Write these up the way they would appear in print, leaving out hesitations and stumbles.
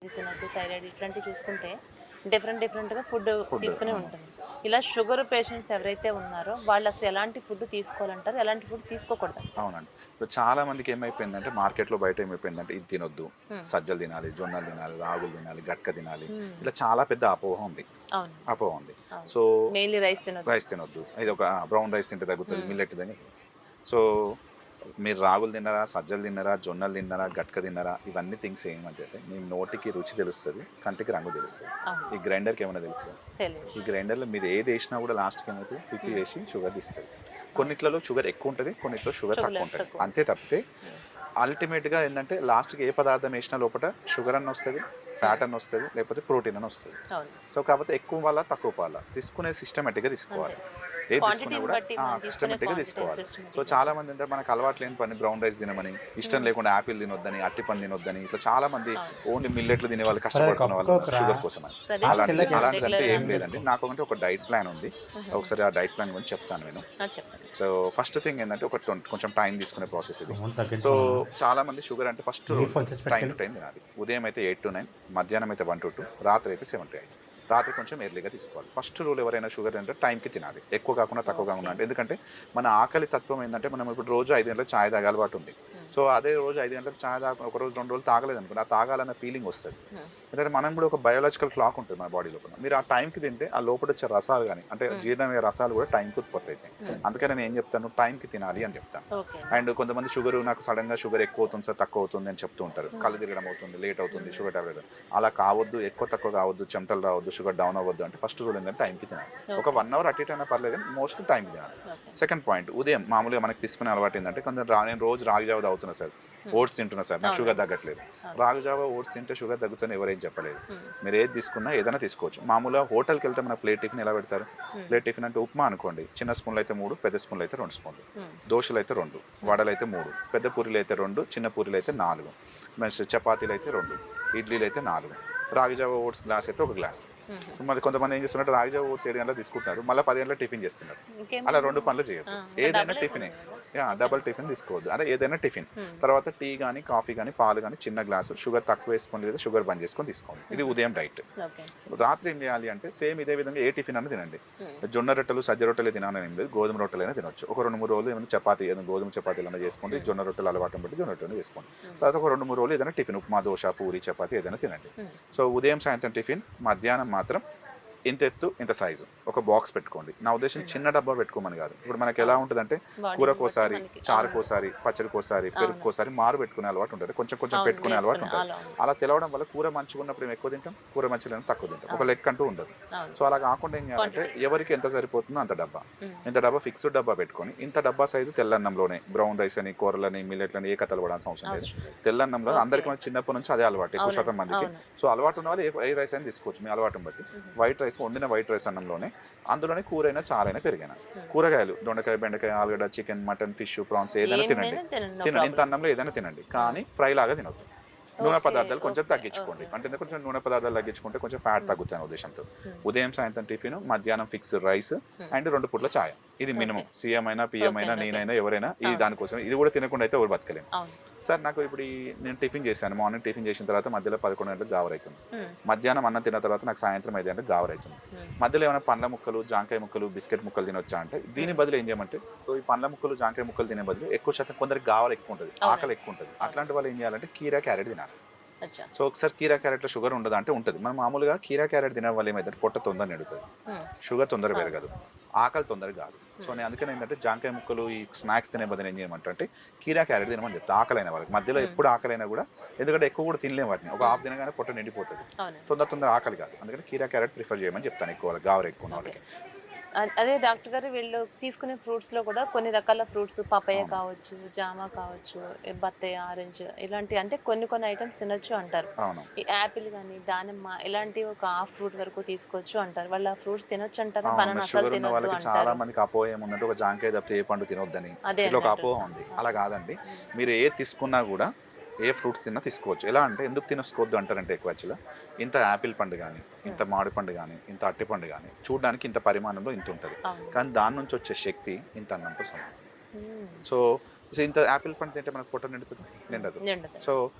తినొద్దు, థైరాయిడ్ ఇట్లాంటివి చూసుకుంటే డిఫరెంట్‌గా ఫుడ్ ఫుడ్. తీసుకునే అవును. ఉంటుంది. ఇలా షుగర్ పేషెంట్స్ ఎవరైతే ఉన్నారో వాళ్ళు అసలు ఎలాంటి ఫుడ్ తీసుకోవాలంటారు? ఎలాంటి ఫుడ్ తీసుకోకూడదంటారు? అవునండి. ఇప్పుడు చాలా మందికి ఏమైపోయిందంటే మార్కెట్‌లో బయట ఏమైపోయిందంటే ఇది తినొద్దు, హ్మ్. సజ్జలు తినాలి, జొన్నలు తినాలి, రాగులు తినాలి, గట్క తినాలి. హ్మ్. ఇలా చాలా పెద్ద అపోహ ఉంది. అవునండి. అపోహ ఉంది. అవును. సో, మెయిన్‌లీ రైస్ తినొద్దు. రైస్ తినొద్దు. ఇదొక బ్రౌన్ రైస్ తింటే తగ్గుతది. హ్మ్. మిల్లెట్ తిని సో, మీరు రాగులు తిన్నారా, సజ్జలు తిన్నారా, జొన్నలు తిన్నారా, గట్క తిన్నారా ఇవన్నీ థింగ్స్ ఏమంటే మీ నోటికి రుచి తెలుస్తది. కంటికి రంగు తెలుస్తది. అవును. ఈ గ్రైండర్‌కి ఏమన్నా తెలుస్తదా? తెలీదు. ఈ గ్రైండర్‌లో మీరు ఏదేసినా గూడా లాస్ట్‌కి ఏమైతది పిప్పి హ్మ్. చేసి షుగర్ తీస్తది. అవును. కొన్నిట్లలో షుగర్ ఎక్కువుంటది. కొన్నిట్లో షుగర్ షుగర్ లెస్ తక్కువుంటది. అంతే తక్కువుంటది. తప్పితే హ్మ్. అల్టిమేట్‌గా ఏందంటే లాస్ట్‌కి ఏ పదార్థం ఏసినా లోపట షుగర్ అన్నొస్తది, హ్మ్. ఫ్యాట్ అన్నొస్తది, లేకపోతే ప్రోటీన్ అనొస్తది. అవును. సో, కాపోతే ఎక్కువ పాలా, తక్కువ పాలా తీసుకునే సిస్టమాటిక్‌గా అంతే. తీసుకోవాలి. ఏది తీసుకున్నా క్వాంటిటీని గూడా బట్టి మనం తీసుకునే సిస్టమాటిక్‌గా క్వాంటిటీని తీసుకోవాలి. సో, సిస్టమాటిక్‌గా చాలా తీసుకోవాలి. మంది ఏంటంటే మనకు అలవాటు లేని పని బ్రౌన్ రైస్ తినమని, ఇష్టం హ్మ్. లేకుండా యాపిల్ తినొద్దని, అరటిపండు తినొద్దని ఇట్లా చాలా మంది అవును. ఓన్లీ మిల్లెట్‌లు తినేవాళ్ళు ఒరేయ్ కష్టపడుతున్న వాళ్ళున్నారు కప్పుకోకరా షుగర్ కోసమని. సజెషన్స్ అలాంటిదంటే రెగ్యులర్‌గా ఏం ఏం లేదండి. పెట్టుకో. నాకంటే ఒక డైట్ ప్లాన్ ఉంది. హుహుహు. ఒకసారి ఆ డైట్ ప్లాన్ గురించి చెప్తాను నేను. ఆ! చెప్పండి. సో, ఫస్ట్ థింగ్ ఏందంటే ఒక కొంచెం టైం తీసుకునే ప్రాసెస్ ఇది. అమౌంట్ సో, తగ్గించుకోవాలనా? చాలా మంది షుగర్ అంటే ఫస్ట్ నీరు రూల్ ఫోన్ చేసి టైమ్ టు పట్టుకెళ్ళు. టైమ్ తినాలి. ఉదయం అయితే 8-9, మధ్యాహ్నం అయితే 1-2, రాత్రి అయితే 7-8. రాత్రి కొంచెం ఎర్లీగా తీసుకోవాలి. ఫస్ట్ రూల్ ఎవరైనా షుగర్ అంటే టైంకి తినాలి. ఎక్కువ కాకుండా, తక్కువ కాకుండా ఓకే. అంటే ఎందుకంటే మన ఆకలి తత్వం ఏందంటే మనం ఇప్పుడు రోజు 5 గంటలకు చాయ్ తాగే అలవాటు ఉంది. హ్మ్. సో, అదే రోజు 5 గంటలకు చాయ్ ఒక రోజు 2 రోజులు తాగలేదనుకోండి, ఆ తాగాలన్న ఫీలింగ్ వస్తది. హ్మ్. ఎందుకంటే మనం కూడా ఒక బయోలాజికల్ క్లాక్ ఉంటది మన బాడీ లోపల. మీరు ఆ టైంకి తింటే ఆ లోపటొచ్చే రసాలు గాని, అంటే హ్మ్. జీర్ణమయ్యే రసాలు కూడా టైంకి ఉత్పత్తి అయితాయి. హ్మ్. అందుకని నేను ఏం చెప్తాను టైంకి తినాలి అని చెప్తాను. ఓకే అండి. అండ్ కొంతమంది నాకు సడెన్‌గా షుగర్ ఎక్కువవుతుంది సార్, తక్కువవుతుంది అని చెప్తూ ఉంటారు. హ్మ్. కళ్ళు తిరగడం అవుతుంది, లేట్ అవుతుంది, హ్మ్. షుగర్ టాబ్లెట్ అలా కావద్దు, ఎక్కువ తక్కువ కావద్దు, చెమటలు రావద్దు, షుగర్ డౌన్ అవ్వద్దు అంటే ఫస్ట్ రూల్ ఏంటంటే టైంకి తినాలి. ఒక ఓకే. 1 అవర్ అటు ఇటు అయినా పర్లేదు కానీ మోస్ట్‌లీ టైంకి తినాలి. ఓకే. సెకండ్ పాయింట్ ఉదయం మామూలుగా మనకు తీసుకునే అలవాటు ఏంటంటే కొందరు నేను రోజు రాగి జావ తాగుతున్నా సార్, హ్మ్. ఓట్స్ తింటున్నా సార్, నాకు షుగర్ అవునండి. తగ్గట్లేదు. అవును. రాగి జావ, ఓట్స్ తింటే షుగర్ తగ్గుతదని ఎవరేం చెప్పలేదు. హ్మ్. మీరు ఏది తీసుకున్నా ఏదైనా తీసుకోవచ్చు. మామూలుగా హోటల్‌కెళ్తే మన ప్లేట్ టిఫిన్ ఎలా పెడతారు? హ్మ్. ప్లేట్ టిఫిన్ అంటే ఉప్మా అనుకోండి. చిన్న స్పూన్‌లో అయితే 3, పెద్ద స్పూన్‌లో అయితే 2 స్పూన్‌లు. హ్మ్. దోసలైతే 2, హ్మ్. వడలైతే 3, పెద్ద పూరీలైతే 2, చిన్న పూరీలైతే 4, చపాతీలైతే 2, ఇడ్లీలైతే 4, రాగి జావ ఓట్స్ గ్లాస్ అయితే ఒక గ్లాస్. హుహు. మరి కొంతమంది ఏం చేస్తున్నారు రాగి జావ ఓట్స్ 7 గంటలకు తీసుకుంటున్నారు. మళ్ళా 10 గంటలకు టిఫిన్ చేస్తున్నారు. అలా ఇంకేమైంది? 2 పనులు ఆ! చేయొద్దు. ఇంకా ఏదైనా డబుల్ టిఫినే. అయిపోయింది గదా! ఓకే. డబుల్ టిఫిన్ తీసుకోవద్దు. అదే ఏదైనా టిఫిన్. హ్మ్. తర్వాత టీ గాని, కాఫీ గాని, పాలు గాని చిన్న గ్లాసు షుగర్ తక్కువ వేసుకోండి లేదా షుగర్ బంద్ చేసుకొని తీసుకోండి. ఇది హుహు. ఉదయం డైట్. ఓకే. రాత్రి ఏం చేయాలి అంటే సేమ్ ఇదే విధంగా ఏ టిఫిన్ అన్నా తినండి. హ్మ్. జొన్న రొట్టెలు, సజ్జ రొట్టెలే తినాలని ఏం లేదు. గోధుమ రొట్టెలైనా తినొచ్చు. ఒక 2, 3 రోజులు ఏమైనా చపాతీ ఏదైనా గోధుమ చపాతీలన్నా చేసుకోండి. హ్మ్. జొన్న రొట్టెలు అలవాటుని బట్టి జొన్న రొట్టెలు చేసుకోండి. హ్మ్. తర్వాత ఒక 2, 3 రోజులు ఏదైనా టిఫిన్ ఉప్మా, దోస, పూరి, చపాతీ ఏదైనా తినండి. హ్మ్. సో, ఉదయం, సాయంత్రం టిఫిన్, మధ్యాహ్నం మాత్రం ఇంత ఎత్తు, ఇంత సైజు. ఒక బాక్స్ పెట్టుకోండి. నా ఉద్దేశ్యం హ్మ్. చిన్న డబ్బా పెట్టుకోమని గాదు. ఇప్పుడు మనకెలా అవును. ఉంటదంటే బాడీని బట్టి కూరకోసారి, మనకి అవును. చారుకోసారి, పచ్చడికోసారి, అవును. పెరుగుకోసారి మారు పెట్టుకునే అలవాటు ఉంటది. కొంచెం కొంచెం అవును. పెట్టుకునే అలవాటు వేసుకుని ఉంటది. అలా ఉంది. అలా తెలవడం వల్ల కూర మంచిగున్నప్పుడు మేము ఎక్కువ తింటాం. కూర మంచిగా తక్కువ తింటాం. ఒక అవును. లెక్కంటూ ఉండదు. అవును. సో, అలా కాకుండా ఏం చేయాలంటే క్వాంటిటీ. ఎవరికి ఎంత సరిపోతుందో అంత డబ్బా. హ్మ్. ఇంత డబ్బా ఫిక్స్‌డ్ డబ్బా పెట్టుకొని, ఇంత డబ్బా సైజు తెల్లన్నంలోనే బ్రౌన్ రైస్ అని, కూరలని, మిల్లెట్లని ఏ కథలు పడాల్సిన అవసరం లేదు. అవసరం లేదు. తెల్లన్నంలో ఓకే. అందరికి మన చిన్నప్పటి నుంచి అదే అలవాటు ఎక్కువ శాతం అవునండి. మందికి. అవును. సో, అలవాటు ఉన్నవాళ్ళు ఏ రైస్ అయినా తీసుకోవచ్చు మీ అలవాటుని బట్టి. హుహు. వండిన వైట్ రైస్ అన్నంలోనే అందులోనే కూరైనా, చారైనా, పెరుగైనా. హ్మ్. కూరగాయలు దొండకాయ, బెండకాయ, ఆలుగడ్డ, చికెన్, మటన్, ఫిష్, ప్రాన్స్ ఏదైనా తినండి. ఏమైనా తినండి. నో తినండి. ఇంత ప్రాబ్లమ్. అన్నంలో ఏదైనా తినండి. హ్మ్. కానీ ఫ్రై లాగా తినొద్దు. నూనె ఓకే. పదార్థాలు కొంచెం ఓకే. తగ్గించుకోండి. ఓకే. అంటే ఓకే. ఎందుకు ఓకే. కొంచెం నూనె పదార్థాలు తగ్గించుకుంటే కొంచెం ఫ్యాట్ హ్మ్. తగ్గుతాయనే ఉద్దేశంతో. హ్మ్. ఉదయం, సాయంత్రం టిఫిను, మధ్యాహ్నం ఫిక్స్డ్ రైస్ హ్మ్. అండ్ 2 పూట్ల చాయ. ఇది ఓకే. మినిమమ్. సీఎం అయినా, పీఎం ఓకే అయినా, అండి. ఓకే నేనైనా, అండి. ఎవరైనా ఇది అవును. దానికోసమే. ఇది కూడా తినకుండా అయితే ఎవరు బతకలేం. అవును. సార్ నాకు ఇప్పుడు నేను టిఫిన్ చేశాను. మార్నింగ్ టిఫిన్ చేసిన తర్వాత మధ్యలో 11 గంటలకు గావరైతుంది. హ్మ్. మధ్యాహ్నం అన్నం తిన్న తర్వాత నాకు సాయంత్రం 5 గంటలకు గావరైతుంది. హ్మ్. మధ్యలో ఏమైనా పండ్ల ముక్కలు, జాంకాయ ముక్కలు, బిస్కెట్ ముక్కలు తినొచ్చా అంటే దీని హ్మ్. బదులు ఏం చేయమంటే సో, ఈ పండ్ల ముక్కలు, జాంకాయ ముక్కలు తినే బదులు ఎక్కువ శాతం కొందరికి గావర ఎక్కువుంటది. ఆకలి అవునండి. ఎక్కువుంటది. అవును. అట్లాంటి వాళ్ళు ఏం చేయాలంటే కీరా, క్యారెట్ తినాలి. అచ్చా! సో, ఒకసారి కీరా, క్యారెట్‌లో షుగర్ ఉండదా అంటే ఉంటది. మనం మామూలుగా కీరా, క్యారెట్ తినడం వల్ల ఏమైద్దంటే పొట్ట తొందరగా నిండుతది. హ్మ్. షుగర్ తొందరగా అవును. పెరగదు. ఆకలి తొందరగా గాదు. సో, హ్మ్. నేను అందుకని ఏందంటే జాంకాయ ముక్కలు, ఈ స్నాక్స్ తినే బదులు ఏం చేయమంటా అంటే కీరా, క్యారెట్ తినమని చెప్తా. ఆకలైన వాళ్ళకి. మధ్యలో హ్మ్. ఎప్పుడు ఆకలైనా గూడా ఎందుకంటే ఎక్కువ గూడా తినలేం వాటిని. ఒక హ్మ్. హాఫ్ తినగానే పొట్ట నిండిపోతది. అవునండి. తొందర ఆకలి కాదు. అందుకని కీరా, క్యారెట్ ప్రిఫర్ చేయమని చెప్తాను ఎక్కువ వాళ్ళకి గావర ఎక్కువ ఉన్న ఓకే. వాళ్ళకి. అదే డాక్టర్ గారు వీళ్ళు తీసుకునే ఫ్రూట్స్‌లో కూడా కొన్ని రకాల ఫ్రూట్స్ పపాయ అవును. కావచ్చు, జామ కావచ్చు, బత్తాయి, ఆరెంజ్ ఇలాంటి అంటే కొన్ని ఐటెమ్స్ తినొచ్చు అంటారు. అవును. ఈ యాపిల్ గాని, దానిమ్మ ఇలాంటివి ఒక హాఫ్ ఫ్రూట్ వరకు తీసుకోవచ్చు అంటారు. వాళ్ళు ఆ ఫ్రూట్స్ తినొచ్చంటారా? అవును. బనానా అసలు షుగర్ ఉన్న తినొద్దు వాళ్ళకి చాలా అంటారు. మందికి అపోహ ఏముందంటే ఒక జాంకాయ తప్పితే ఏ పండు తినొద్దని. అదే ఇట్లా అండి ఒక అపోహ అంటున్నా. ఉంది. ఆ! అలా కాదండి. హ్మ్. మీరు ఏది తీసుకున్నా గూడా ఏ ఫ్రూట్స్ తిన్నా తీసుకోవచ్చు. ఎలా అంటే ఎందుకు తినేసుకోవద్దు అంటారంటే ఎక్కువ యాక్చువల్‌గా ఇంత యాపిల్ పండు గాని, ఇంత హ్మ్. మామిడి పండు గాని, ఇంత అరటి పండు గాని చూడ్డానికి ఇంత పరిమాణంలో ఇంతుంటది. అవును. కానీ దాని నుంచి వచ్చే శక్తి ఇంత అన్నంతో సమానం. హ్మ్. సో, సో ఇంత యాపిల్ పండు తింటే మనకు పొట్ట నిండుతుంది, నిండదు. నిండుతుంది. సో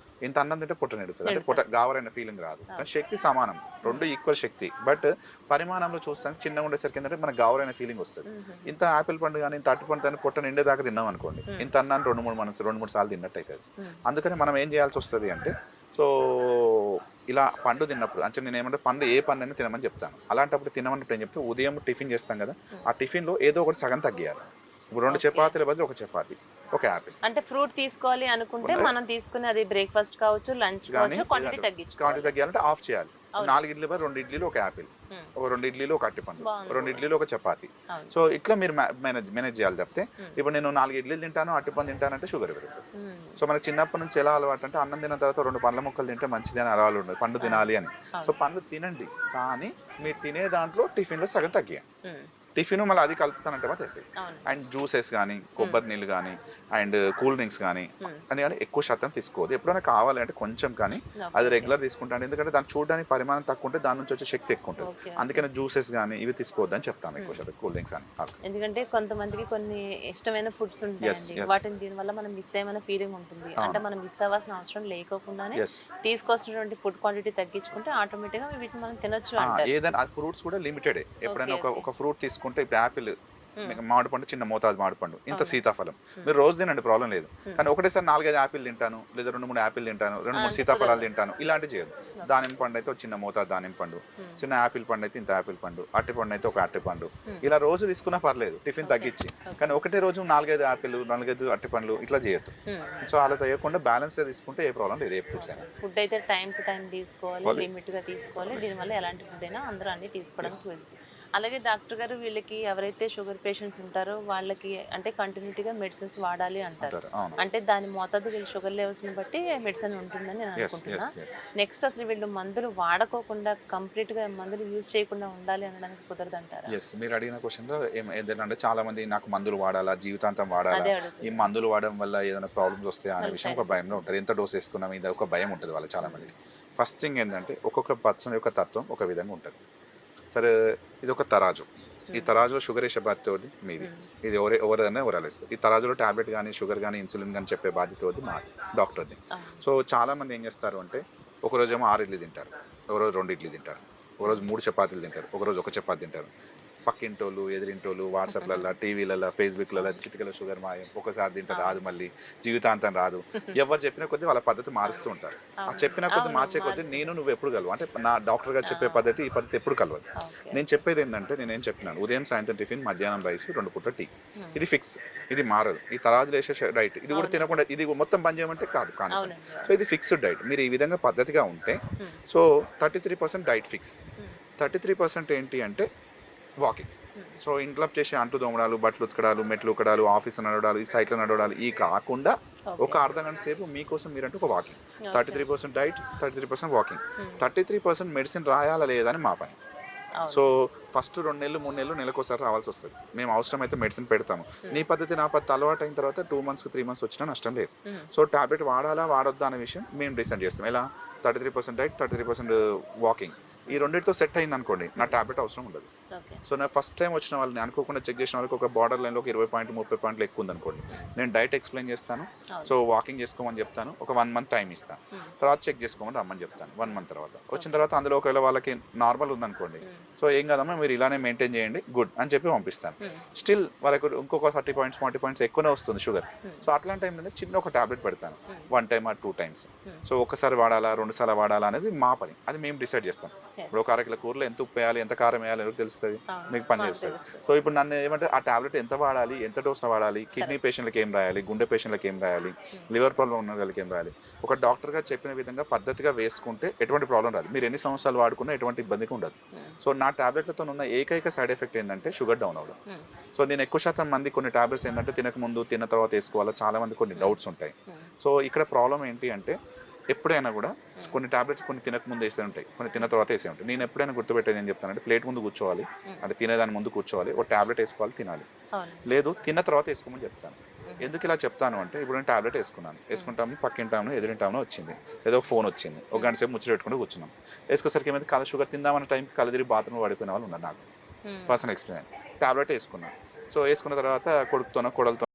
ఇంత అన్నం తింటే పొట్ట నిండుతుంది, అంటే పొట్ట నిండుతుంది. గావరైన ఫీలింగ్ రాదు. కానీ శక్తి సమానం, రెండు ఈక్వల్ శక్తి. బట్ పరిమాణంలో చూస్తానికి చిన్నగా ఉండేసరికి ఏంటంటే మనకు గావరైన ఫీలింగ్ వస్తుంది. ఇంత యాపిల్ పండు కానీ ఇంత అరటి పండు కానీ పొట్ట నిండేదాకా తిన్నాం అనుకోండి, ఇంత అన్నాన్ని 2-3 సార్లు తిన్నట్టు అవుతుంది. అందుకని మనం ఏం చేయాల్సి వస్తుంది అంటే, సో ఇలా పండు తిన్నప్పుడు అంటే నేను ఏమంటే పండు ఏ పండు అయినా తినమని చెప్తాను. అలాంటప్పుడు తినమన్నప్పుడు ఏం చెప్తే, ఉదయం టిఫిన్ చేస్తాం కదా, ఆ టిఫిన్లో ఏదో ఒకటి సగం తగ్గియాలి. ఇప్పుడు 2 చపాతీల బదులు 1 చపాతీ, 1 యాపిల్. అంటే ఫ్రూట్ తీసుకోవాలి అనుకుంటే మనం తీసుకునే అది బ్రేక్ఫాస్ట్ కావచ్చు, లంచ్ కావచ్చు, క్వాంటిటీ తగ్గించుకోవాలి. తగ్గియాలంటే ఆఫ్ చేయాలి. 4 ఇడ్లీ బదులు 2 ఇడ్లీలు 1 యాపిల్, 2 ఇడ్లీలు 1 అరటిపండు, 2 ఇడ్లీలు 1 చపాతీ. సో ఇట్లా మీరు మేనేజ్ చేయాలి తప్పితే, ఇప్పుడు నేను 4 ఇడ్లీలు తింటాను, అరటిపండు తింటానంటే షుగర్ పెరుగుతుంది. సో మనకి చిన్నప్పటి నుంచి ఎలా అలవాటు అంటే, అన్నం తిన్న తర్వాత 2 పండ్ల ముక్కలు తింటే మంచిది అని అలవాటు ఉండదు, పండు తినాలి అని. సో పండు తినండి, కానీ మీరు తినే దాంట్లో టిఫిన్లో సగం తగ్గియండి. టిఫిన్ మళ్ళీ అది కలుపుతానంటే మాత్రం అవుతుంది. అండ్ జ్యూసెస్ కానీ, కొబ్బరి నీళ్ళు కానీ, అండ్ కూల్ డ్రింక్స్ కానీ కానీ ఎక్కువ శాతం తీసుకోవద్దు. ఎప్పుడైనా కావాలి అంటే కొంచెం, కానీ అది రెగ్యులర్ తీసుకుంటాను. ఎందుకంటే దాన్ని చూడడానికి పరిమాణం తక్కువ ఉంటే దాని నుంచి వచ్చే శక్తి ఎక్కువ ఉంటుంది. అందుకని జ్యూసెస్ కానీ ఇవి తీసుకోవద్దు అని చెప్తాను, ఎక్కువ శాతం కూల్ డ్రింక్స్ అని. ఎందుకంటే కొంతమందికి కొన్ని ఇష్టమైన ఫుడ్స్ ఉంటాయండి, వాటిని దీనివల్ల మనం మిస్ అయ్యమన్న ఫీలింగ్ ఉంటుంది. అంటే మనం మిస్ అవ్వాల్సిన అవసరం లేకోకుండానే తీసుకొచ్చినటువంటి ఫుడ్ క్వాంటిటీ తగ్గించుకుంటే ఆటోమేటిక్గా వీటిని మనం తినొచ్చు. ఏదైనా ఫ్రూట్స్ కూడా లిమిటెడ్. ఎప్పుడైనా ఒక ఫ్రూట్ తీసుకుంటే, ఇప్పుడు యాపిల్, మామిడి పండు చిన్న మోతాదు మామిడి పండు, ఇంత సీతాఫలం, మీరు రోజు తినండి, ప్రాబ్లం లేదు. కానీ ఒకటేసారి 4-5 యాపిల్ తింటాను, లేదా 2-3 యాపిల్ తింటాను, 2-3 సీతాఫలాలు తింటాను, ఇలాంటివి చేయదు. దానిమ్మ పండు అయితే ఒక చిన్న మోతాదు దానిమ్మ పండు, చిన్న యాపిల్ పండు అయితే ఇంత యాపిల్ పండు, అరటి పండు అయితే 1 అరటి పండు, ఇలా రోజు తీసుకున్నా పర్లేదు, టిఫిన్ తగ్గించి. కానీ ఒకటే రోజు 4-5 యాపిల్, 4-5 అరటి పండ్లు ఇట్లా చేయొద్దు. సో అలా చేయకుండా బ్యాలెన్స్ గా తీసుకుంటే ఏ ప్రాబ్లం లేదు. ఏ ఫ్రూట్స్ అయినా ఫుడ్ అయితే టైం టు టైం తీసుకోవాలి, లిమిట్ గా తీసుకోవాలి. దీనివల్ల ఎలాంటి ఫుడ్ అయినా అందరూ అన్ని తీసుకోవడానికి. అలాగే డాక్టర్ గారు, వీళ్ళకి ఎవరైతే షుగర్ పేషెంట్స్ ఉంటారో వాళ్ళకి అంటే కంటిన్యూటీగా మెడిసిన్స్ వాడాలి అంటారు. అంటే దాని మోతాదు వీళ్ళ షుగర్ లెవెల్స్ ని బట్టి మెడిసిన్ ఉంటుందని నేను అనుకుంటున్నా. నెక్స్ట్ అసలు వీళ్ళు మందులు వాడకోకుండా కంప్లీట్ గా మందులు యూజ్ చేయకుండా ఉండాలి అనడానికి కుదరదు అంటారా? మీరు అడిగిన క్వశ్చన్ లో ఏంటంటే, చాలా మంది నాకు మందులు వాడాలా, జీవితాంతం వాడాలా, ఈ మందులు వాడడం వల్ల ఏదైనా ప్రాబ్లమ్స్ వస్తాయా అనే విషయం ఒక భయంలో ఉంటారు. ఎంత డోస్ వేసుకున్నాం ఇది ఒక భయం ఉంటుంది వాళ్ళు చాలా మంది. ఫస్ట్ థింగ్ ఏంటంటే, ఒక్కొక్క పర్సన్ యొక్క తత్వం ఒక విధంగా ఉంటుంది. సరే, ఇది ఒక తరాజు. ఈ తరాజులో షుగర్ వేసే బాధ్యత మీది. ఇది ఎవరైనా ఎవరాలిస్తారు. ఈ తరాజులో టాబ్లెట్ కానీ, షుగర్ కానీ, ఇన్సులిన్ కానీ చెప్పే బాధ్యత మాది, డాక్టర్ది. సో చాలా మంది ఏం చేస్తారు అంటే, ఒకరోజు ఏమో 6 ఇడ్లీ తింటారు, ఒకరోజు 2 ఇడ్లీ తింటారు, ఒకరోజు 3 చపాతీలు తింటారు, ఒకరోజు 1 చపాతీ తింటారు. పక్కింటోళ్ళు, ఎదిరింటోళ్ళు, వాట్సాప్లలో, టీవీలలో, ఫేస్బుక్లలో చిటికల షుగర్ మాయం, ఒకసారి తింటే రాదు, మళ్ళీ జీవితాంతం రాదు. ఎవరు చెప్పిన కొద్దీ వాళ్ళ పద్ధతి మారుస్తూ ఉంటారు. ఆ చెప్పిన కొద్దీ మార్చే కొద్దీ నువ్వు ఎప్పుడు కలవు అంటే, నా డాక్టర్ గారు చెప్పే పద్ధతి, ఈ పద్ధతి ఎప్పుడు కలవదు. నేను చెప్పేది ఏంటంటే, నేనేం చెప్పినాను, ఉదయం సాయంత్రం టిఫిన్, మధ్యాహ్నం రైస్, 2 పూట టీ, ఇది ఫిక్స్, ఇది మారదు. ఈ తరాజులు వేసే డైట్ ఇది కూడా తినకుండా ఇది మొత్తం బంద్ చేయమంటే కాదు. సో ఇది ఫిక్స్డ్ డైట్. మీరు ఈ విధంగా పద్ధతిగా ఉంటే, సో 33% డైట్ ఫిక్స్. 33% ఏంటి అంటే వాకింగ్. సో ఇంట్లో చేసే అంటు దోమడాలు, బట్టలు ఉతకడాలు, మెట్లు ఉక్కడాలు, ఆఫీస్ నడవడాలు, ఈ సైట్లో నడవడాలు, ఈ కాకుండా ఒక అర్ధ గంట సేపు మీకోసం మీరంటూ ఒక వాకింగ్. 33% డైట్, 33% వాకింగ్, 33% మెడిసిన్ రాయాలా లేదా అని మా పని. సో ఫస్ట్ 2 నెలలు 3 నెలలు నెలకోసారి రావాల్సి వస్తుంది. మేము అవసరమైతే మెడిసిన్ పెడతాము. నీ పద్ధతి నా పద్ధతి అలవాటు అయిన తర్వాత 2 months 3 months వచ్చినా నష్టం లేదు. సో టాబ్లెట్ వాడాలా వాడొద్దా అనే విషయం మేము డిసైడ్ చేస్తాం. ఎలా 33% డైట్, 33% వాకింగ్, ఈ రెండింటితో సెట్ అయింది అనుకోండి, నా టాబ్లెట్ అవసరం ఉండదు. సో నా ఫస్ట్ టైం వచ్చిన వాళ్ళని అనుకోకుండా చెక్ చేసిన వాళ్ళకి ఒక బార్డర్ లైన్లో ఒక 20 పాయింట్ 30 పాయింట్లు ఎక్కువ ఉంది అనుకోండి, నేను డైట్ ఎక్స్ప్లెయిన్ చేస్తాను. సో వాకింగ్ చేసుకోమని చెప్తాను, ఒక 1 month టైం ఇస్తాను, తర్వాత చెక్ చేసుకోమని రమ్మని చెప్తాను. 1 month తర్వాత వచ్చిన తర్వాత అందులో ఒకవేళ వాళ్ళకి నార్మల్ ఉందనుకోండి, సో ఏం కాదమ్మా మీరు ఇలానే మెయింటైన్ చేయండి, గుడ్ అని చెప్పి పంపిస్తాను. స్టిల్ వాళ్ళకి ఇంకొక 30 పాయింట్స్ 40 పాయింట్స్ ఎక్కువనే వస్తుంది షుగర్. సో అట్లాంటి టైంలో చిన్న ఒక టాబ్లెట్ పెడతాను, 1 time or 2 times. సో ఒకసారి వాడాలా 2 సార్లు వాడాలా అనేది మా పని, అది మేము డిసైడ్ చేస్తాం. ఇప్పుడు ఒక 1/2 కిలో కూరలో ఎంత ఉప్పు వేయాలి, ఎంత కారం వేయాలి ఎవరికి తెలుస్తుంది, మీకు పని చేస్తుంది. సో ఇప్పుడు నన్ను ఏమంటే, ఆ టాబ్లెట్ ఎంత వాడాలి, ఎంత డోస్ వాడాలి, కిడ్నీ పేషెంట్లకి ఏం రాయాలి, గుండె పేషెంట్లకి ఏం రాయాలి, లివర్ ప్రాబ్లం ఉన్న వాళ్ళకి ఏం రాయాలి, ఒక డాక్టర్గా చెప్పిన విధంగా పద్ధతిగా వేసుకుంటే ఎటువంటి ప్రాబ్లం రాదు. మీరు ఎన్ని సంవత్సరాలు వాడుకున్నా ఎటువంటి ఇబ్బందికి ఉండదు. సో నా టాబ్లెట్లతో ఉన్న ఏకైక సైడ్ ఎఫెక్ట్ ఏంటంటే షుగర్ డౌన్ అవ్వడం. సో నేను ఎక్కువ శాతం మంది కొన్ని టాబ్లెట్స్ ఏంటంటే తినక ముందు తిన్న తర్వాత వేసుకోవాలా, చాలా మంది కొన్ని డౌట్స్ ఉంటాయి. సో ఇక్కడ ప్రాబ్లం ఏంటి అంటే, ఎప్పుడైనా కూడా కొన్ని టాబ్లెట్స్ కొన్ని తినక ముందు వేసే ఉంటాయి, కొన్ని తిన్న తర్వాత వేసే ఉంటాయి. నేను ఎప్పుడైనా గుర్తుపెట్టేది ఏం చెప్తానంటే, ప్లేట్ ముందు కూర్చోవాలి, అంటే తినేదాని ముందు కూర్చోవాలి, ఒక టాబ్లెట్ వేసుకోవాలి, తినాలి. లేదు తిన్న తర్వాత వేసుకోమని చెప్తాను. ఎందుకు ఇలా చెప్తాను అంటే, ఇప్పుడు నేను టాబ్లెట్ వేసుకుంటాము, పక్కింటాము, ఎదురింటాము వచ్చింది, ఏదో ఒక ఫోన్ వచ్చింది, ఒక గంట సేపు ముచ్చట పెట్టుకుంటూ కూర్చున్నాం. వేసుకోసరికి ఏమైంది, కళ్ళ షుగర్ తిందామన్న టైంకి కళ్ళదిరి బాత్రూమ్ పడిపోయిన వాళ్ళు ఉన్నారు. నాకు పర్సనల్ ఎక్స్పీరియన్స్. టాబ్లెట్ వేసుకున్నాను. సో వేసుకున్న తర్వాత కొడుకుతోనో కోడలతో